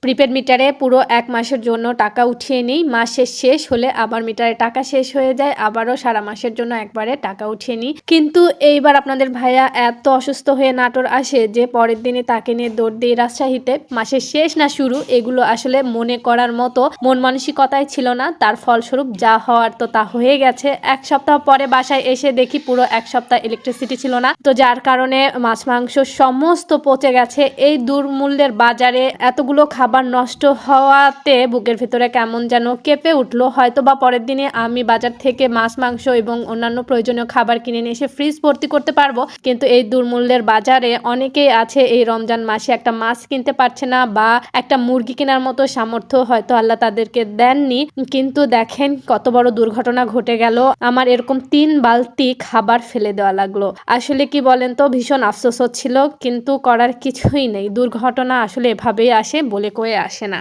Prepaid মিটারে পুরো 1 মাসের জন্য টাকা উঠিয়ে নিই। মাসের শেষ হলে আবার মিটারে টাকা শেষ হয়ে যায়, আবারও সারা মাসের জন্য একবারে টাকা উঠিয়ে নিই। কিন্তু এইবার আপনাদের ভাইয়া এত অসুস্থ হয়ে নাটোর আসে যে পরের দিনে তাকে নিয়ে দৌড় দিই রাজশাহীতে। মাসের শেষ না শুরু এগুলো আসলে মনে করার মতো মন মানসিকতাই ছিল না। তার ফলস্বরূপ যা হওয়ার তো তা হয়ে গেছে। 1 সপ্তাহ পরে বাসায় এসে দেখি পুরো 1 সপ্তাহ ইলেকট্রিসিটি ছিল না। তো যার কারণে মাছ মাংস সমস্ত পচে গেছে। এই দুর্মূল্যের বাজারে এতগুলো খাবার নষ্ট হওয়াতে বুকের ভেতরে কেমন যেন কেঁপে উঠলো। হয়তো বা পরের দিনে আমি বাজার থেকে মাছ মাংস এবং অন্যান্য প্রয়োজনীয় খাবার কিনে নিয়ে এসে ফ্রিজ ভর্তি করতে পারবো, কিন্তু এই দুর্মূল্যের বাজারে অনেকেই আছে এই রমজান মাসে একটা মাছ কিনতে পারছে না বা একটা মুরগি কেনার মতো সামর্থ্য হয়তো আল্লাহ তাদেরকে দেননি। কিন্তু দেখেন কত বড় দুর্ঘটনা ঘটে গেল। আমার এরকম 3 বালতি খাবার ফেলে দেওয়া লাগলো। আসলে কি বলেন তো, ভীষণ আফসোস হচ্ছিল, কিন্তু করার কিছুই নেই। দুর্ঘটনা আসলে এভাবেই আসে, বলে কয়ে আসে না।